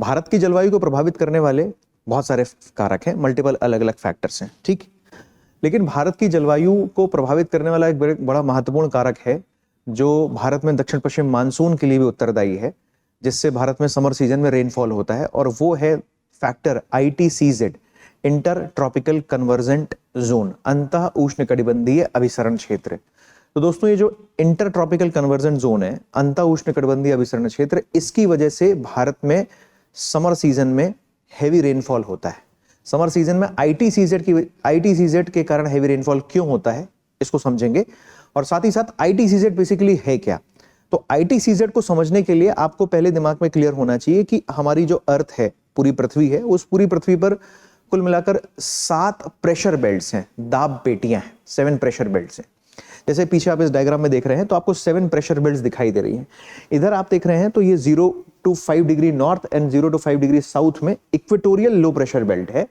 भारत की जलवायु को प्रभावित करने वाले बहुत सारे कारक हैं, मल्टीपल अलग अलग फैक्टर्स हैं, ठीक। लेकिन भारत की जलवायु को प्रभावित करने वाला एक बड़ा महत्वपूर्ण कारक है जो भारत में दक्षिण पश्चिम मानसून के लिए भी उत्तरदायी है, जिससे भारत में समर सीजन में रेनफॉल होता है, और वो है factor ITCZ, inter tropical convergent zone, अंतः उष्णकटिबंधीय अभिसरण क्षेत्र। तो दोस्तों ये जो इंटर ट्रॉपिकल कन्वर्जेंट जोन है, अंतः उष्णकटिबंधीय अभिसरण क्षेत्र, इसकी वजह से भारत में समर सीजन में हैवी रेनफॉल होता है। समर सीजन में ITCZ के कारण हैवी रेनफॉल क्यों होता है इसको समझेंगे, और साथ ही साथ ITCZ बेसिकली है क्या। तो ITCZ को समझने के लिए आपको पहले दिमाग में क्लियर होना चाहिए कि हमारी जो अर्थ है, पूरी पृथ्वी है, उस पूरी पृथ्वी पर कुल मिलाकर 7 प्रेशर बेल्ट्स हैं, दाब पेटियां हैं, 7 प्रेशर बेल्ट्स हैं। जैसे पीछे आप इस डायग्राम में देख रहे हैं तो आपको 7 प्रेशर बेल्ट्स दिखाई दे रही हैं। इधर आप देख रहे हैं तो ये 0 to 5 degree north and 0 to 5 degree south में इक्वेटोरियल लो प्रेशर बेल्ट है,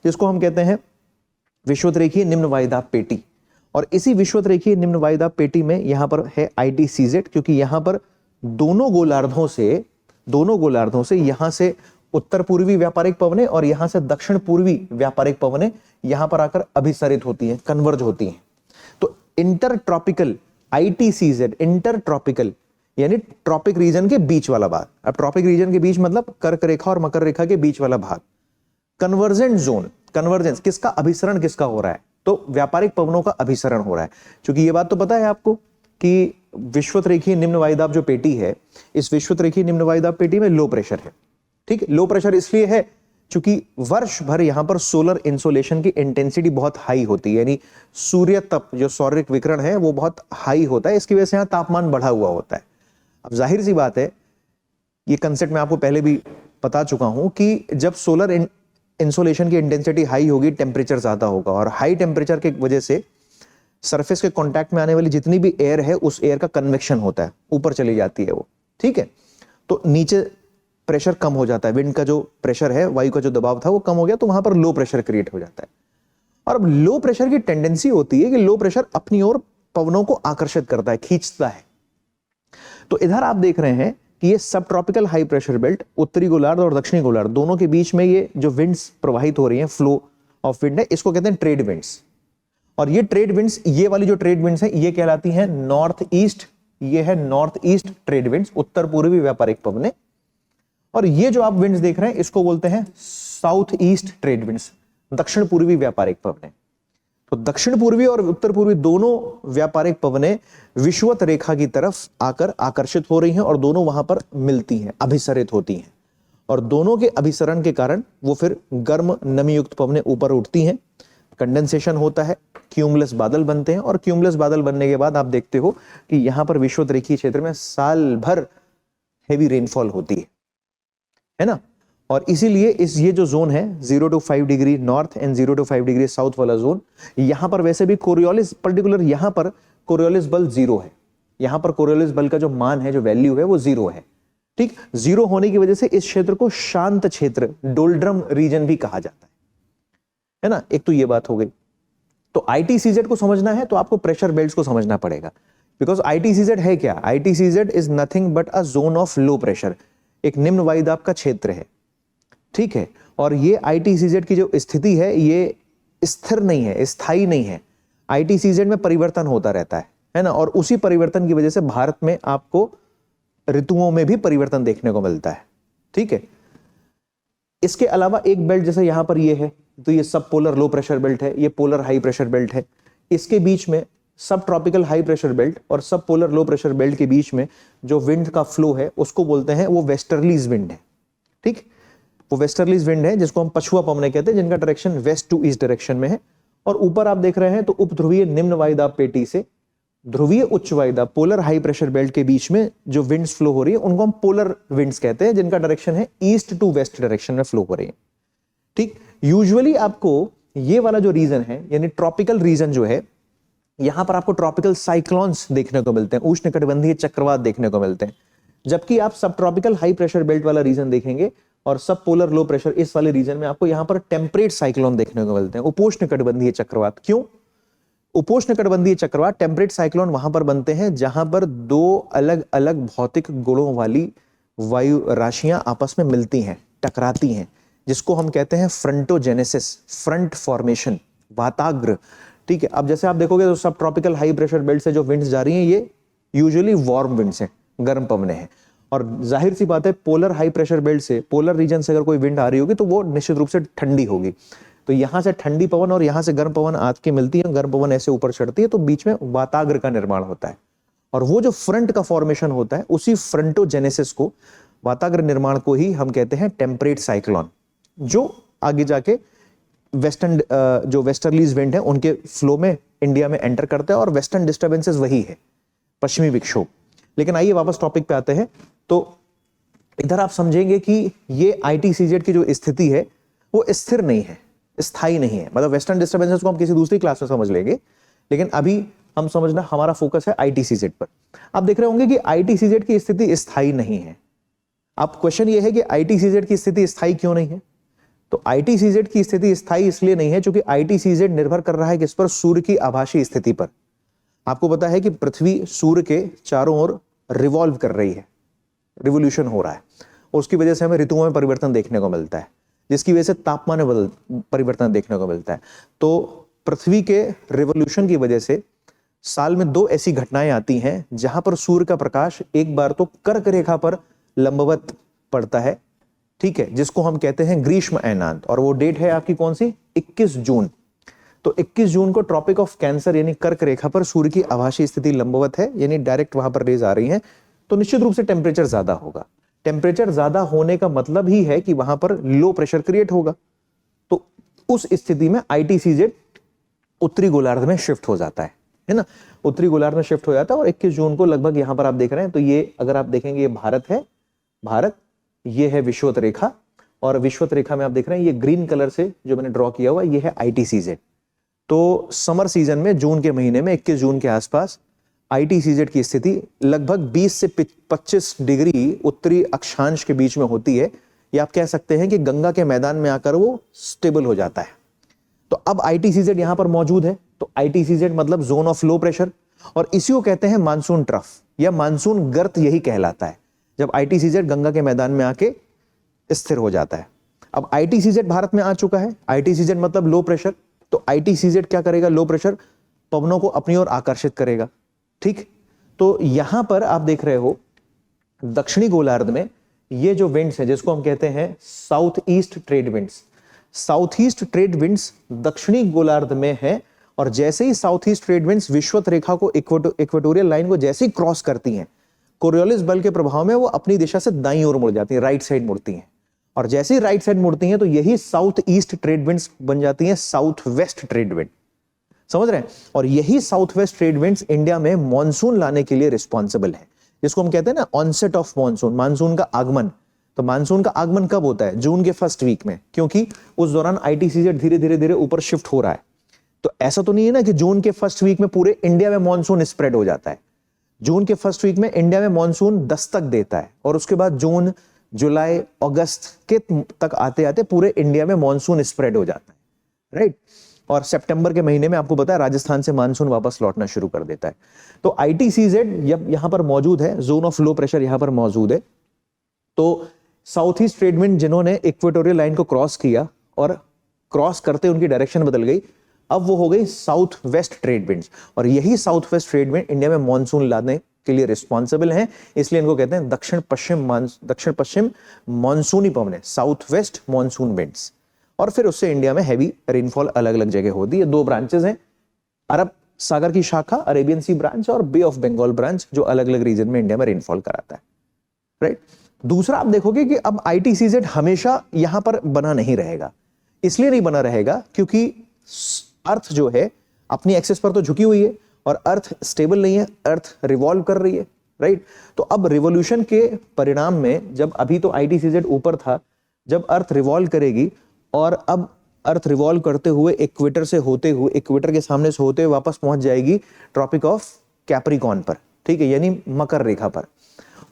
जिसको हम कहते हैं विषुवतरेखीय निम्न वायुदाब पेटी। और इसी विषुवतरेखीय निम्न वायुदाब पेटी में यहां पर है ITCZ, क्योंकि यहां पर दोनों गोलार्धों से यहां से उत्तर पूर्वी व्यापारिक पवनें और यहां से दक्षिण पूर्वी व्यापारिक पवनें यहां पर आकर अभिसरित होती हैं, कन्वर्ज होती हैं। तो inter tropical ITCZ, inter tropical यानी ट्रॉपिक रीजन के बीच वाला भाग। अब ट्रॉपिक रीजन के बीच मतलब कर्क रेखा और मकर रेखा के बीच वाला भाग। कन्वर्जेंट जोन, कन्वर्जेंस किसका, अभिसरण किसका हो रहा है, तो व्यापारिक पवनों का अभिसरण हो रहा है। क्योंकि ये बात तो पता है आपको कि विषुवतरेखीय निम्न वायुदाब जो पेटी है, इस विषुवतरेखीय निम्न वायुदाब पेटी में लो प्रेशर है, ठीक है। लो प्रेशर इसलिए है क्योंकि वर्ष भर यहां पर सोलर इंसोलेशन की इंटेंसिटी बहुत हाई होती है, यानी सूर्य तप, जो सौरिक विकिरण है वो बहुत हाई होता है, इसकी वजह से यहां तापमान बढ़ा हुआ होता है। अब जाहिर सी बात है, ये कंसेप्ट मैं आपको पहले भी बता चुका हूं कि जब सोलर इंसोलेशन की इंटेंसिटी हाई होगी, टेम्परेचर ज्यादा होगा, और हाई टेम्परेचर की वजह से सरफेस के कांटेक्ट में आने वाली जितनी भी एयर है, उस एयर का कन्वेक्शन होता है, ऊपर चली जाती है वो, ठीक है। तो नीचे प्रेशर कम हो जाता है, विंड का जो प्रेशर है, वायु का जो दबाव था वो कम हो गया, तो वहां पर लो प्रेशर क्रिएट हो जाता है। और अब लो प्रेशर की टेंडेंसी होती है कि लो प्रेशर अपनी ओर पवनों को आकर्षित करता है, खींचता है। तो इधर आप देख रहे हैं कि ये सब ट्रॉपिकल हाई प्रेशर बेल्ट, उत्तरी गोलार्ध और दक्षिणी गोलार्ध दोनों के बीच में ये जो विंड्स प्रवाहित हो रही हैं, फ्लो ऑफ विंड है, इसको कहते हैं ट्रेड विंड्स। और ये ट्रेड विंड्स, ये वाली जो ट्रेड विंड्स है, ये कहलाती हैं नॉर्थ ईस्ट, ये है नॉर्थ ईस्ट ट्रेड विंड्स, उत्तर पूर्वी व्यापारिक पवनें। और ये जो आप विंड्स देख रहे हैं इसको बोलते हैं साउथ ईस्ट ट्रेड विंड्स, दक्षिण पूर्वी व्यापारिक पवनें। तो दक्षिण पूर्वी और उत्तर पूर्वी दोनों व्यापारिक पवनें विषुवत रेखा की तरफ आकर आकर्षित हो रही हैं और दोनों वहां पर मिलती हैं, अभिसरित होती हैं, और दोनों के अभिसरण के कारण वो फिर गर्म नमी युक्त पवनें ऊपर उठती हैं, कंडेंसेशन होता है, क्यूमुलस बादल बनते हैं, और क्यूमुलस बादल बनने के बाद आप देखते हो कि यहां पर विषुवत रेखीय क्षेत्र में साल भर हेवी रेनफॉल होती है ना। और इसीलिए ये जो जोन है 0 to 5 degree north and 0 to 5 degree south वाला जोन, यहां पर वैसे भी कोरियोलिस, पर्टिकुलर यहां पर कोरियोलिस बल 0 है, यहां पर कोरियोलिस बल का जो मान है, जो वैल्यू है वो 0 है, ठीक। 0 होने की वजह से इस क्षेत्र को शांत क्षेत्र, डोल्ड्रम रीजन भी कहा जाता है ना। एक तो ये बात हो गई। तो ITCZ को समझना है तो आपको प्रेशर बेल्ट्स को समझना पड़ेगा, बिकॉज ITCZ है क्या, ITCZ is nothing but a zone of low pressure, एक निम्न वायुदाब का क्षेत्र है, ठीक है। और ये ITCZ की जो स्थिति है ये स्थिर नहीं है, स्थायी नहीं है, ITCZ में परिवर्तन होता रहता है ना। और उसी परिवर्तन की वजह से भारत में आपको ऋतुओं में भी परिवर्तन देखने को मिलता है, ठीक है। इसके अलावा एक बेल्ट जैसे यहां पर ये है, तो ये सब पोलर लो प्रेशर बेल्ट है, ये पोलर हाई प्रेशर बेल्ट है। इसके बीच में सब ट्रॉपिकल हाई प्रेशर बेल्ट और सब पोलर लो प्रेशर बेल्ट के बीच में जो विंड का फ्लो है उसको बोलते हैं वो वेस्टर्लीज विंड है, ठीक। वो वेस्टर्लीज विंड है जिसको हम पछुआ पवनें कहते हैं, जिनका direction west to east direction में है। और ऊपर आप देख रहे हैं तो उपध्रुवीय निम्न वायुदाब पेटी से ध्रुवीय उच्च वायुदाब, पोलर हाई प्रेशर बेल्ट के बीच में जो विंड्स फ्लो हो रही है उनको हम पोलर विंड्स कहते हैं, जिनका डायरेक्शन है ईस्ट टू वेस्ट डायरेक्शन में फ्लो हो रही है, ठीक। यूजुअली आपको ये वाला जो रीजन है, यानी ट्रॉपिकल रीजन जो है, यहां पर आपको ट्रॉपिकल साइक्लोन्स देखने को मिलते हैं, उष्णकटिबंधीय चक्रवात देखने को मिलते हैं। जबकि आप सब ट्रॉपिकल हाई प्रेशर बेल्ट वाला रीजन देखेंगे और सब पोलर लो प्रेशर इस वाले रीजन में आपको यहां पर टेम्परेट साइक्लोन देखने को मिलते हैं, उपोष्णकटिबंधीय चक्रवात। क्यों उपोष्णकटिबंधीय चक्रवात, टेम्परेट साइक्लोन वहां पर बनते हैं जहां पर दो अलग अलग भौतिक गुणों वाली वायु राशियां आपस में मिलती हैं, टकराती हैं, जिसको हम कहते हैं फ्रंटोजेनेसिस, फ्रंट फॉर्मेशन, वाताग्र। ठीक है, अब जैसे आप देखोगे तो सब ट्रॉपिकल हाई प्रेशर बेल्ट से जो विंड्स जा रही हैं ये यूजुअली वार्म विंड्स हैं, गर्म पवने हैं। और जाहिर सी बात है पोलर हाई प्रेशर बेल्ट से, पोलर रीजन से अगर कोई विंड आ रही होगी तो वो निश्चित रूप से ठंडी होगी। तो यहाँ से ठंडी पवन और यहाँ से गर्म पवन आज के मिलती है, गर्म पवन ऐसे ऊपर चढ़ती है, तो बीच में वाताग्र का निर्माण होता है। और वो जो फ्रंट का फॉर्मेशन होता है, उसी फ्रंटोजेनेसिस को, वाताग्र निर्माण को ही हम कहते हैं टेम्परेट साइक्लोन, जो आगे जाके वेस्टर्न जो वेस्टर्लीज विंड है उनके फ्लो में इंडिया में एंटर करता है, और वेस्टर्न डिस्टर्बेंसेस वही है, पश्चिमी विक्षोभ। लेकिन आइए वापस टॉपिक पे आते हैं। तो इधर आप समझेंगे कि ये ITCZ की जो स्थिति है वो स्थिर नहीं है, स्थायी नहीं है। मतलब वेस्टर्न डिस्टर्बेंसेस को हम किसी दूसरी क्लास में समझ लेंगे, लेकिन अभी हम समझना, हमारा फोकस है ITCZ पर। आप देख रहे होंगे कि ITCZ की स्थिति स्थायी नहीं है। अब क्वेश्चन ये है कि ITCZ की स्थिति स्थायी क्यों नहीं है? तो ITCZ की स्थिति स्थायी इसलिए नहीं है क्योंकि ITCZ निर्भर कर रहा है किस पर? सूर्य की आभासी स्थिति पर। आपको पता है कि पृथ्वी सूर्य के चारों ओर रिवॉल्व कर रही है, रिवोल्यूशन हो रहा है, और उसकी वजह से हमें ऋतुओं में परिवर्तन देखने को मिलता है, जिसकी वजह से तापमान में परिवर्तन देखने को मिलता है। तो पृथ्वी के रिवोल्यूशन की वजह से साल में 2 ऐसी घटनाएं आती हैं जहां पर सूर्य का प्रकाश एक बार तो कर्क रेखा पर लंबवत पड़ता है, ठीक है, जिसको हम कहते हैं ग्रीष्म अयनांत। और वो डेट है आपकी कौन सी? 21 जून। तो 21 जून को ट्रॉपिक ऑफ कैंसर यानी कर्क रेखा पर सूर्य की आभासी स्थिति लंबवत है, यानी डायरेक्ट वहां पर रेज आ रही हैं। तो निश्चित रूप से टेम्परेचर ज्यादा होगा। टेम्परेचर ज्यादा होने का मतलब ही है कि वहां पर लो प्रेशर क्रिएट होगा। तो उस स्थिति में ITCZ उत्तरी गोलार्ध में शिफ्ट हो जाता है ना, उत्तरी गोलार्ध में शिफ्ट हो जाता है। और 21 जून को लगभग यहां पर आप देख रहे हैं, तो ये अगर आप देखेंगे ये भारत है, भारत, ये है विषुवत रेखा, और विषुवत रेखा में आप देख रहे हैं ये ग्रीन कलर से जो मैंने ड्रॉ किया हुआ ये है ITCZ। तो समर सीजन में जून के महीने में 21 जून के आसपास ITCZ की स्थिति लगभग 20 से 25 डिग्री उत्तरी अक्षांश के बीच में होती है, या आप कह सकते हैं कि गंगा के मैदान में आकर वो स्टेबल हो जाता है। तो अब ITCZ यहां पर मौजूद है, तो ITCZ मतलब जोन ऑफ लो प्रेशर, और इसी को कहते हैं मानसून ट्रफ या मानसून गर्त, यही कहलाता है जब ITCZ गंगा के मैदान में आके स्थिर हो जाता है। अब ITCZ भारत में आ चुका है, ITCZ मतलब लो प्रेशर। तो ITCZ क्या करेगा? लो प्रेशर पवनों को अपनी ओर आकर्षित करेगा, ठीक। तो यहां पर आप देख रहे हो दक्षिणी गोलार्ध में ये जो विंड्स है, जिसको हम कहते हैं south east trade winds, south east trade winds दक्षिणी गोलार्ध में है। और जैसे ही साउथ ईस्ट ट्रेड विंड्स विषुवत रेखा को, इक्वेटोरियल लाइन को जैसे ही क्रॉस करती हैं, कोरियोलिस बल के प्रभाव में वो अपनी दिशा से दाईं ओर मुड़ जाती हैं, राइट साइड मुड़ती हैं। और जैसे ही राइट साइड मुड़ती हैं तो यही साउथ ईस्ट ट्रेड विंड्स बन जाती हैं साउथ वेस्ट ट्रेड विंड, समझ रहे हैं। और यही south west trade winds India में मॉनसून लाने के लिए रिस्पॉन्सिबल है, जिसको हम कहते हैं ना ऑनसेट ऑफ मॉनसून, मानसून का आगमन। तो मानसून का आगमन कब होता है? जून के फर्स्ट वीक में, क्योंकि उस दौरान ITCZ धीरे धीरे धीरे ऊपर शिफ्ट हो रहा है। तो ऐसा तो नहीं है ना कि जून के फर्स्ट वीक में पूरे इंडिया में मॉनसून स्प्रेड हो जाता है। जून के फर्स्ट वीक में इंडिया में मॉनसून दस्तक देता है, और उसके बाद जून, जुलाई, अगस्त के तक आते आते पूरे इंडिया में मॉनसून स्प्रेड हो जाता है, राइट। और सितंबर के महीने में आपको पता है राजस्थान से मानसून वापस लौटना शुरू कर देता है। तो ITCZ यहां पर मौजूद है, जोन ऑफ लो प्रेशर यहां पर मौजूद है। तो साउथ ईस्ट ट्रेड विंड जिन्होंने इक्वेटोरियल लाइन को क्रॉस किया और क्रॉस करते उनकी डायरेक्शन बदल गई, अब वो हो गई साउथ वेस्ट ट्रेड विंड्स। और यही south west trade wind India में मॉनसून लाने के लिए रिस्पॉन्सिबल हैं, इसलिए इनको कहते हैं दक्षिण पश्चिम मॉनसूनी पवनें, साउथ वेस्ट मॉनसून विंड्स। और फिर उससे इंडिया में हैवी रेनफॉल अलग अलग जगह होती है। 2 ब्रांचेस हैं, अरब सागर की शाखा अरेबियन सी ब्रांच और बे ऑफ बंगाल ब्रांच, जो अलग अलग रीजन में इंडिया में रेनफॉल कराता है, राइट। दूसरा आप देखोगे कि अब ITCZ हमेशा यहां पर बना नहीं रहेगा। इसलिए नहीं बना रहेगा क्योंकि अर्थ जो है अपनी एक्सिस पर तो झुकी हुई है, और अर्थ स्टेबल नहीं है, अर्थ रिवॉल्व कर रही है, राइट। तो अब रिवोल्यूशन के परिणाम में, जब अभी तो ITCZ ऊपर था, जब अर्थ रिवॉल्व करेगी, और अब अर्थ रिवॉल्व करते हुए इक्वेटर से होते हुए, इक्वेटर के सामने से होते हुए वापस पहुंच जाएगी ट्रॉपिक ऑफ कैप्रिकॉर्न पर, ठीक है, यानी मकर रेखा पर।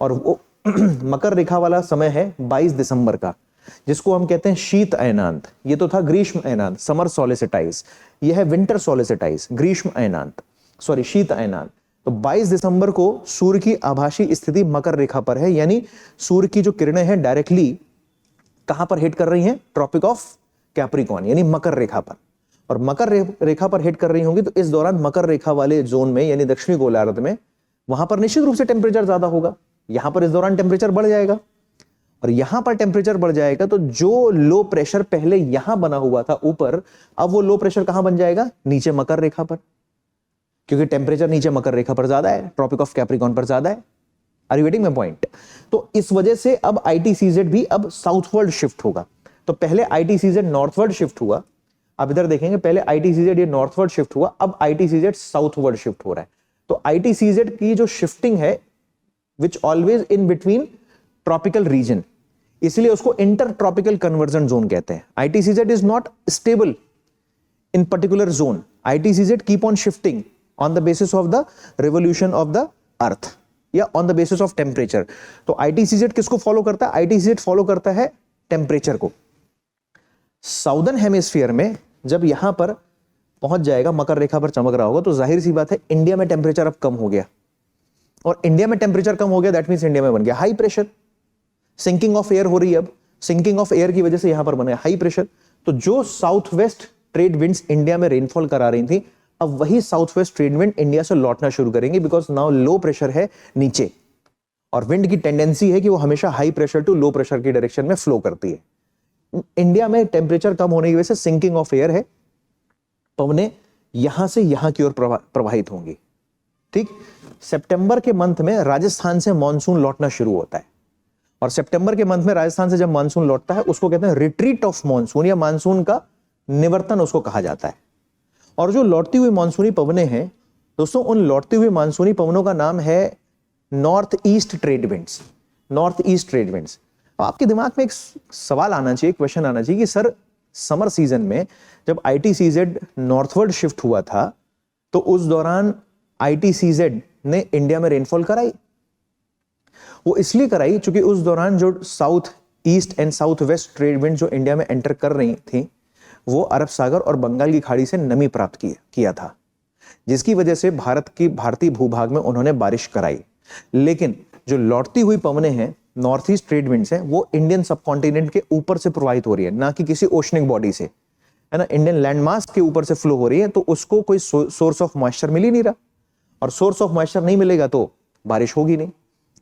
और वो मकर रेखा वाला समय है 22 दिसंबर का, जिसको हम कहते हैं शीत अयनांत। ये तो था ग्रीष्म अयनांत, समर सोलिसिटाइज, यह है विंटर सोलिसिटाइज, ग्रीष्म अयनांत, सॉरी शीत अयनांत। तो 22 दिसंबर को सूर्य की आभासी स्थिति मकर रेखा पर है, यानी सूर्य की जो किरणें हैं डायरेक्टली कहां पर हिट कर रही हैं? ट्रॉपिक ऑफ कैप्रिकॉर्न यानी मकर रेखा पर। और मकर रेखा पर हिट कर रही होंगी तो इस दौरान मकर रेखा वाले जोन में यानी दक्षिणी गोलार्ध में वहां पर निश्चित रूप से टेम्परेचर ज्यादा होगा। यहां पर इस दौरान टेम्परेचर बढ़ जाएगा और यहां पर टेम्परेचर बढ़ जाएगा तो जो लो प्रेशर पहले यहां बना हुआ था ऊपर, अब वो लो प्रेशर कहां बन जाएगा? नीचे मकर रेखा पर, क्योंकि टेम्परेचर नीचे मकर रेखा पर ज्यादा है, ट्रॉपिक ऑफ कैप्रिकॉर्न पर ज्यादा है। Are you getting my point? तो इस वजह से अब आईटीसीजेड भी अब साउथवर्ड शिफ्ट होगा। तो पहले आईटीसीजेड नॉर्थवर्ड शिफ्ट हुआ, अब इधर देखेंगे पहले आईटीसीजेड ये नॉर्थवर्ड शिफ्ट हुआ, अब आईटीसीजेड साउथवर्ड शिफ्ट हो रहा है। तो आईटीसीजेड की जो शिफ्टिंग है which always in between tropical region, इसलिए उसको इंटर ट्रॉपिकल कन्वर्जन जोन कहते हैं। ITCZ is not stable in particular zone, ITCZ keep on shifting on the basis of the revolution of the earth या on the basis of temperature. तो ITCZ किसको follow करता है? ITCZ follow करता है temperature को। साउदर्न हेमिस्फीयर में जब यहां पर पहुंच जाएगा, मकर रेखा पर चमक रहा होगा, तो जाहिर सी बात है इंडिया में टेम्परेचर अब कम हो गया, और इंडिया में टेम्परेचर कम हो गया दैट मींस इंडिया में बन गया high pressure. Sinking of air हो रही है, अब सिंकिंग ऑफ एयर की वजह से यहां पर बना हाई प्रेशर। तो जो south west trade winds India में रेनफॉल करा रही थी, अब वही south west trade wind India से लौटना शुरू करेंगे, बिकॉज नाउ लो प्रेशर है नीचे और विंड की टेंडेंसी है कि वो हमेशा high pressure to low pressure की डायरेक्शन में फ्लो करती है। इंडिया में टेम्परेचर कम होने की वजह से सिंकिंग ऑफ एयर है, पवनें यहां से यहां की ओर प्रवाहित होंगी। ठीक, सितंबर के मंथ में राजस्थान से मानसून लौटना शुरू होता है, और सितंबर के मंथ में राजस्थान से जब मानसून लौटता है उसको कहते हैं रिट्रीट ऑफ मानसून, या मानसून का निवर्तन उसको कहा जाता है। और जो लौटती हुई मानसूनी पवनें हैं दोस्तों, उन लौटती हुई मानसूनी पवनों का नाम है north east trade winds. North east trade winds. अब आपके दिमाग में एक सवाल आना चाहिए, क्वेश्चन आना चाहिए कि सर समर सीजन में जब आईटीसीजेड नॉर्थवर्ड शिफ्ट हुआ था तो उस दौरान आईटीसीजेड ने इंडिया में रेनफॉल कराई? वो इसलिए कराई क्योंकि उस दौरान जो south east and south west trade wind जो इंडिया में एंटर कर रही थी, वो अरब सागर और बंगाल की खाड़ी से नमी प्राप्त किया था, जिसकी वजह से भारतीय भूभाग में उन्होंने बारिश कराई। लेकिन जो लौटती हुई पवनें हैं, नॉर्थ ईस्ट ट्रेड विंड्स हैं, वो इंडियन सबकॉन्टिनेंट के ऊपर से प्रवाहित हो रही है, ना कि किसी ओशनिक बॉडी से, है ना, इंडियन लैंडमास के ऊपर से फ्लो हो रही है। तो उसको कोई सोर्स ऑफ मॉइस्चर मिल ही नहीं रहा, और सोर्स ऑफ मॉइस्चर नहीं मिलेगा तो बारिश होगी नहीं।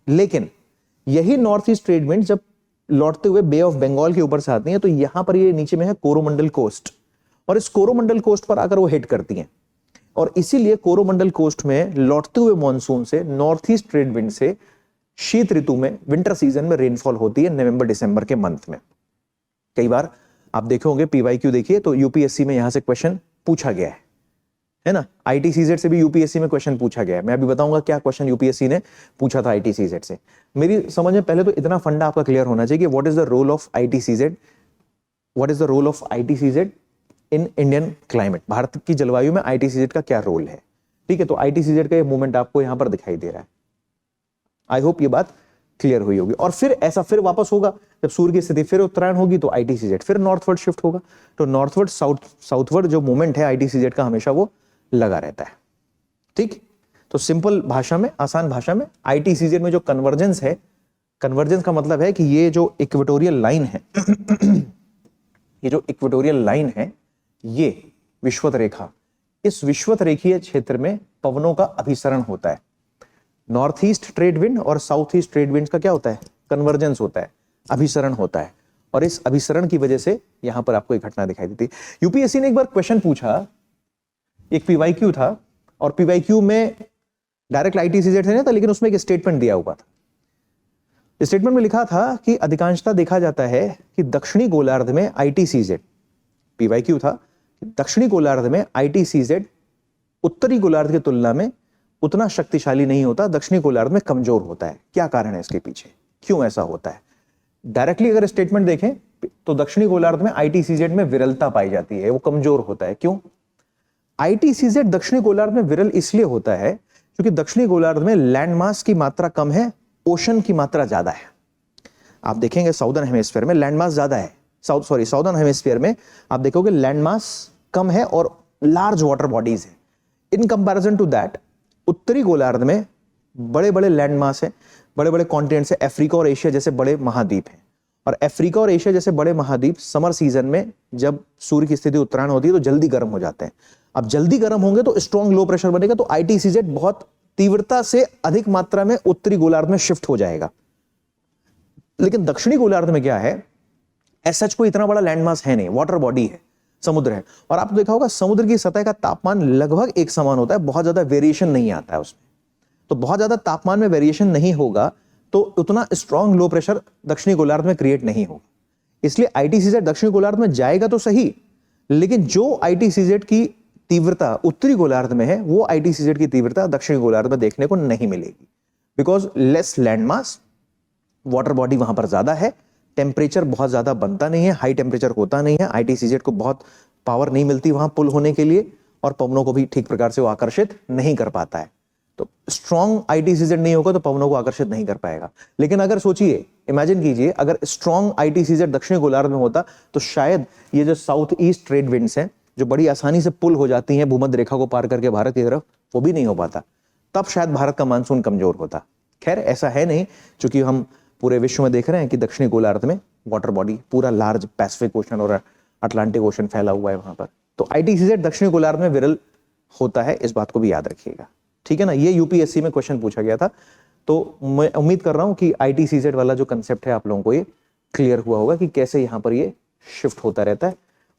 लेकिन यही नॉर्थ ईस्ट ट्रेड विंड जब लौटते हुए बे ऑफ बंगाल के ऊपर से आती हैं, तो यहां पर ये नीचे में है कोरोमंडल कोस्ट, और इस कोरोमंडल कोस्ट पर आकर वो हिट करती हैं, और इसीलिए कोरोमंडल कोस्ट में लौटते हुए मॉनसून से, नॉर्थ ईस्ट ट्रेड विंड से शीत ऋतु में, विंटर सीजन में रेनफॉल होती है नवंबर दिसंबर के मंथ में। कई बार आप देखे होंगे पीवाईक्यू देखिए तो यूपीएससी में यहां से क्वेश्चन पूछा गया है ना, आईटीसीजेड से भी यूपीएससी में क्वेश्चन पूछा गया है। मैं अभी बताऊंगा क्या क्वेश्चन यूपीएससी ने पूछा था आईटीसीजेड से। मेरी समझ में पहले तो इतना फंडा आपका क्लियर होना चाहिए कि what is the role of ITCZ, what is the role of ITCZ in Indian climate. Bharat की जलवायु में आईटीसीजेड का क्या रोल है, ठीक है। तो आईटीसीजेड का ये मूवमेंट आपको यहां पर दिखाई दे रहा है। आई होप ये बात क्लियर हुई होगी। और फिर ऐसा फिर वापस होगा, जब सूर्य की स्थिति फिर उत्तरायण होगी तो आईटीसीजेड फिर नॉर्थवर्ड शिफ्ट होगा। तो नॉर्थवर्ड साउथवर्ड जो मूवमेंट है आईटीसीजेड का, हमेशा वो लगा रहता है। ठीक, तो सिंपल भाषा में, आसान भाषा में, आईटीसीजेड में जो कन्वर्जेंस है, कन्वर्जेंस का मतलब है कि ये जो इक्वेटोरियल लाइन है ये जो इक्वेटोरियल लाइन है, ये विषुवत रेखा, इस विषुवत रेखीय क्षेत्र में पवनों का अभिसरण होता है। नॉर्थ ईस्ट ट्रेड विंड और साउथ ईस्ट ट्रेड विंड का क्या होता है? कन्वर्जेंस होता है, अभिसरण होता है, और इस अभिसरण की वजह से यहां पर आपको एक घटना दिखाई देती है। यूपीएससी ने एक बार क्वेश्चन पूछा, एक पीवाईक्यू था, और पीवाईक्यू में डायरेक्ट आईटीसीजेड से नहीं था, लेकिन उसमें एक स्टेटमेंट दिया हुआ था। स्टेटमेंट में लिखा था कि अधिकांशतः देखा जाता है कि दक्षिणी गोलार्ध में आईटीसीजेड, पीवाईक्यू था, दक्षिणी गोलार्ध में आईटीसीजेड उत्तरी गोलार्ध की तुलना में उतना शक्तिशाली नहीं होता, दक्षिणी गोलार्ध में कमजोर होता है। क्या कारण है इसके पीछे, क्यों ऐसा होता है? डायरेक्टली अगर स्टेटमेंट देखें तो दक्षिणी गोलार्ध में आईटीसीजेड में विरलता पाई जाती है, वो कमजोर होता है। क्यों? आईटीसीजेड दक्षिणी गोलार्ध में विरल इसलिए होता है क्योंकि दक्षिणी गोलार्ध में लैंडमास की मात्रा कम है, ओशन की मात्रा ज्यादा है। आप देखेंगे साउदर्न हेमिस्फीयर में लैंडमास ज्यादा है, साउदर्न हेमिस्फीयर में आप देखोगे लैंडमास कम है और लार्ज वाटर बॉडीज है। इन कंपैरिजन टू दैट उत्तरी गोलार्ध में बड़े बड़े लैंडमास है, बड़े बड़े कॉन्टिनेंट्स है, अफ्रीका और एशिया जैसे बड़े महाद्वीप हैं, और अफ्रीका और एशिया जैसे बड़े महाद्वीप समर सीजन में जब सूर्य की स्थिति उत्तरायण होती है तो जल्दी गर्म हो जाते हैं। अब जल्दी गर्म होंगे तो स्ट्रॉन्ग लो प्रेशर बनेगा, तो ITCZ बहुत तीव्रता से अधिक मात्रा में उत्तरी गोलार्ध में शिफ्ट हो जाएगा। लेकिन दक्षिणी गोलार्ध में क्या है, ऐसा कोई इतना बड़ा लैंडमास है नहीं, वाटर बॉडी है, समुद्र है। और आपने देखा होगा समुद्र की सतह का तापमान लगभग एक समान होता है, बहुत ज्यादा वेरिएशन नहीं आता है उसमें। तो बहुत ज्यादा तापमान में वेरिएशन नहीं होगा तो उतना स्ट्रॉन्ग लो प्रेशर दक्षिणी गोलार्ध में क्रिएट नहीं होगा। इसलिए ITCZ दक्षिणी गोलार्ध में जाएगा तो सही, लेकिन जो ITCZ की तीव्रता उत्तरी गोलार्ध में है वो ITCZ की तीव्रता दक्षिणी गोलार्ध में देखने को नहीं मिलेगी, because less land mass, water body वहां पर ज्यादा है, टेम्परेचर बहुत ज्यादा बनता नहीं है, हाई टेम्परेचर होता नहीं है, ITCZ को बहुत पावर नहीं मिलती वहां पुल होने के लिए, और पवनों को भी ठीक प्रकार से वो आकर्षित नहीं कर पाता है। तो स्ट्रॉन्ग ITCZ नहीं होगा तो पवनों को आकर्षित नहीं कर पाएगा। लेकिन अगर सोचिए, इमेजिन कीजिए, अगर स्ट्रॉन्ग ITCZ दक्षिणी गोलार्ध में होता तो शायद ये जो साउथ ईस्ट ट्रेड विंड्स हैं जो बड़ी आसानी से पुल हो जाती हैं भूमध्य रेखा को पार करके भारत की तरफ, वो भी नहीं हो पाता, तब शायद भारत का मानसून कमजोर होता। खैर ऐसा है नहीं, क्योंकि हम पूरे विश्व में देख रहे हैं कि दक्षिणी गोलार्ध में वाटर बॉडी पूरा लार्ज पैसिफिक ओशन और अटलांटिक ओशन फैला हुआ है वहां पर। तो ITCZ दक्षिणी गोलार्ध में विरल होता है, इस बात को भी याद रखिएगा, ठीक है ना। ये UPSC में क्वेश्चन पूछा गया था, तो मैं उम्मीद कर रहा हूं कि ITCZ वाला जो कंसेप्ट है आप लोगों को ये क्लियर हुआ होगा कि कैसे यहाँ पर ये शिफ्ट होता रहता है।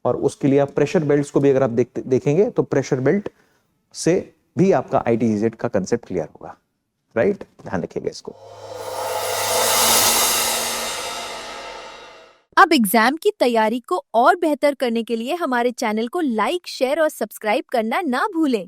और उसके लिए आप प्रेशर बेल्ट्स को भी अगर आप देखेंगे तो प्रेशर बेल्ट से भी आपका ITCZ का कंसेप्ट क्लियर होगा, राइट। ध्यान रखिएगा इसको। अब एग्जाम की तैयारी को और बेहतर करने के लिए हमारे चैनल को लाइक, शेयर और सब्सक्राइब करना ना भूलें।